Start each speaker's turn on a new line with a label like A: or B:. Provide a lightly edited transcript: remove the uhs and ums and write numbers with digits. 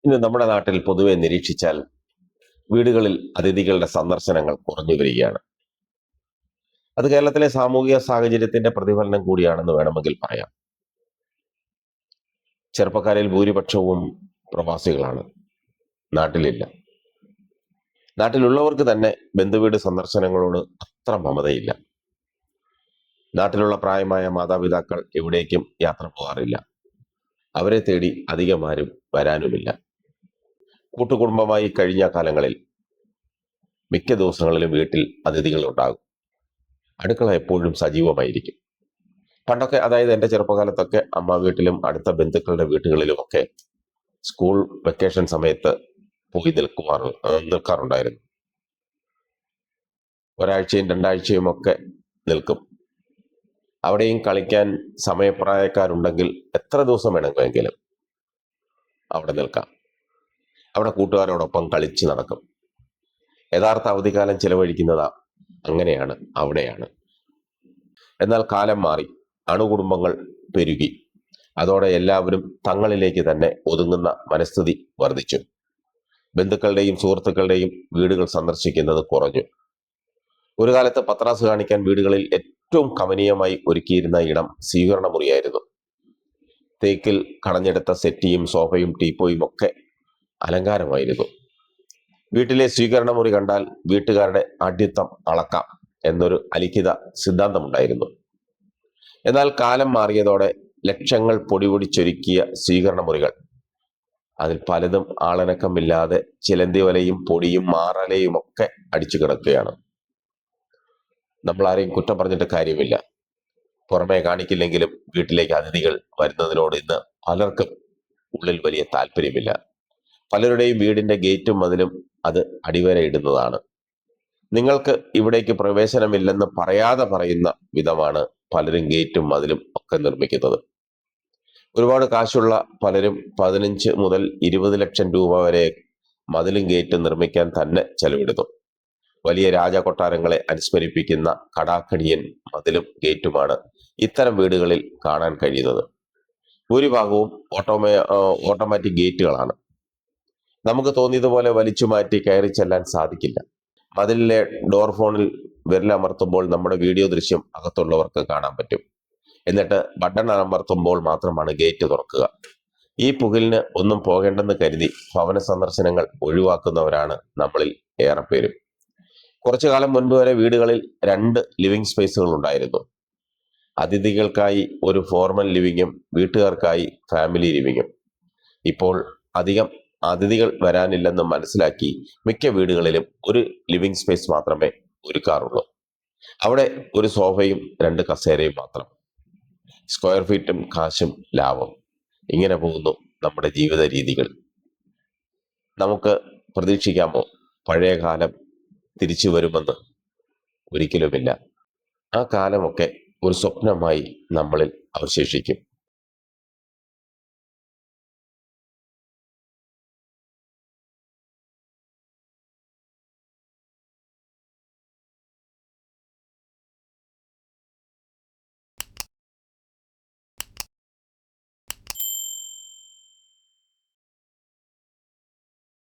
A: ഇന്ന് നമ്മുടെ നാട്ടിൽ പൊതുവെ നിരീക്ഷിച്ചാൽ വീടുകളിൽ അതിഥികളുടെ സന്ദർശനങ്ങൾ കുറഞ്ഞു വരികയാണ്. അത് കേരളത്തിലെ സാമൂഹിക സാഹചര്യത്തിന്റെ പ്രതിഫലനം കൂടിയാണെന്ന് വേണമെങ്കിൽ പറയാം. ചെറുപ്പക്കാരിൽ ഭൂരിപക്ഷവും പ്രവാസികളാണ്, നാട്ടിലില്ല. നാട്ടിലുള്ളവർക്ക് തന്നെ ബന്ധുവീട് സന്ദർശനങ്ങളോട് അത്ര മമതയില്ല. നാട്ടിലുള്ള പ്രായമായ മാതാപിതാക്കൾ എവിടേക്കും യാത്ര പോകാറില്ല. അവരെ തേടി അധികമാരും വരാനുമില്ല. കൂട്ടുകുടുംബമായി കഴിഞ്ഞ കാലങ്ങളിൽ മിക്ക ദിവസങ്ങളിലും വീട്ടിൽ അതിഥികൾ ഉണ്ടാകും. അടുക്കള എപ്പോഴും സജീവമായിരിക്കും. പണ്ടൊക്കെ, അതായത് എൻ്റെ ചെറുപ്പകാലത്തൊക്കെ, അമ്മ വീട്ടിലും അടുത്ത ബന്ധുക്കളുടെ വീടുകളിലുമൊക്കെ സ്കൂൾ വെക്കേഷൻ സമയത്ത് പോയി നിൽക്കാറുണ്ടായിരുന്നു. ഒരാഴ്ചയും രണ്ടാഴ്ചയും ഒക്കെ നിൽക്കും. അവിടെയും കളിക്കാൻ സമയപ്രായക്കാരുണ്ടെങ്കിൽ എത്ര ദിവസം വേണമെങ്കിലും അവിടെ നിൽക്കാം. അവിടെ കൂട്ടുകാരോടൊപ്പം കളിച്ച് നടക്കും. യഥാർത്ഥ അവധിക്കാലം ചിലവഴിക്കുന്നത് അങ്ങനെയാണ്, അവിടെയാണ്. എന്നാൽ കാലം മാറി, അണുകുടുംബങ്ങൾ പെരുകി. അതോടെ എല്ലാവരും തങ്ങളിലേക്ക് തന്നെ ഒതുങ്ങുന്ന മനസ്ഥിതി വർദ്ധിച്ചു. ബന്ധുക്കളുടെയും സുഹൃത്തുക്കളുടെയും വീടുകൾ സന്ദർശിക്കുന്നത് കുറഞ്ഞു. ഒരു കാലത്ത് പത്രാസ് കാണിക്കാൻ വീടുകളിൽ ഏറ്റവും കമനീയമായി ഒരുക്കിയിരുന്ന ഇടം സ്വീകരണ മുറിയായിരുന്നു. തേക്കിൽ കടഞ്ഞെടുത്ത സെറ്റിയും സോഫയും ടീപ്പോയും ഒക്കെ അലങ്കാരമായിരുന്നു. വീട്ടിലെ സ്വീകരണ മുറി കണ്ടാൽ വീട്ടുകാരുടെ ആഢ്യത്വം അളക്കാം എന്നൊരു അലിഖിത സിദ്ധാന്തമുണ്ടായിരുന്നു. എന്നാൽ കാലം മാറിയതോടെ ലക്ഷങ്ങൾ പൊടിപൊടിച്ചൊരുക്കിയ സ്വീകരണ മുറികൾ, അതിൽ പലതും ആളനക്കമില്ലാതെ ചിലന്തി വലയും പൊടിയും മാറലയും ഒക്കെ അടിച്ചു കിടക്കുകയാണ്. നമ്മൾ ആരെയും കുറ്റം പറഞ്ഞിട്ട് കാര്യമില്ല. പുറമെ കാണിക്കില്ലെങ്കിലും വീട്ടിലേക്ക് അതിഥികൾ വരുന്നതിനോട് ഇന്ന് പലർക്കും ഉള്ളിൽ വലിയ താല്പര്യമില്ല. പലരുടെയും വീടിന്റെ ഗേറ്റും മതിലും അത് അടിവരയിടുന്നതാണ്. നിങ്ങൾക്ക് ഇവിടേക്ക് പ്രവേശനമില്ലെന്ന് പറയാതെ പറയുന്ന വിധമാണ് പലരും ഗേറ്റും മതിലും ഒക്കെ നിർമ്മിക്കുന്നത്. ഒരുപാട് കാശുള്ള പലരും 15 മുതൽ 20 ലക്ഷം രൂപ വരെ മതിലും ഗേറ്റും നിർമ്മിക്കാൻ തന്നെ ചെലവിടുന്നു. വലിയ രാജകൊട്ടാരങ്ങളെ അനുസ്മരിപ്പിക്കുന്ന കടാക്കടിയൻ മതിലും ഗേറ്റുമാണ് ഇത്തരം വീടുകളിൽ കാണാൻ കഴിയുന്നത്. ഭൂരിഭാഗവും ഓട്ടോമാറ്റിക് ഗേറ്റുകളാണ്. നമുക്ക് തോന്നിയതുപോലെ വലിച്ചു മാറ്റി കയറി ചെല്ലാൻ സാധിക്കില്ല. മതിലിലെ ഡോർ ഫോണിൽ വിരലമർത്തുമ്പോൾ നമ്മുടെ വീഡിയോ ദൃശ്യം അകത്തുള്ളവർക്ക് കാണാൻ പറ്റും. എന്നിട്ട് ബട്ടൺ അമർത്തുമ്പോൾ മാത്രമാണ് ഗേറ്റ് തുറക്കുക. ഈ പുകിലിന് ഒന്നും പോകേണ്ടെന്ന് കരുതി ഭവന സന്ദർശനങ്ങൾ ഒഴിവാക്കുന്നവരാണ് നമ്മളിൽ ഏറെ പേരും. കുറച്ചു കാലം മുൻപ് വരെ വീടുകളിൽ 2 ലിവിംഗ് സ്പേസുകൾ ഉണ്ടായിരുന്നു. അതിഥികൾക്കായി ഒരു ഫോർമൽ ലിവിങ്ങും വീട്ടുകാർക്കായി ഫാമിലി ലിവിങ്ങും. ഇപ്പോൾ അധികം അതിഥികൾ വരാനില്ലെന്ന് മനസ്സിലാക്കി മിക്ക വീടുകളിലും ഒരു ലിവിംഗ് സ്പേസ് മാത്രമേ ഒരുക്കാറുള്ളൂ. അവിടെ ഒരു സോഫയും 2 കസേരയും മാത്രം. സ്ക്വയർ ഫീറ്റും കാശും ലാഭം. ഇങ്ങനെ പോകുന്നു നമ്മുടെ ജീവിത രീതികൾ. നമുക്ക് പ്രതീക്ഷിക്കാമോ പഴയ കാലം തിരിച്ചു വരുമെന്ന്? ഒരിക്കലുമില്ല. ആ കാലമൊക്കെ ഒരു സ്വപ്നമായി നമ്മളിൽ അവശേഷിക്കും.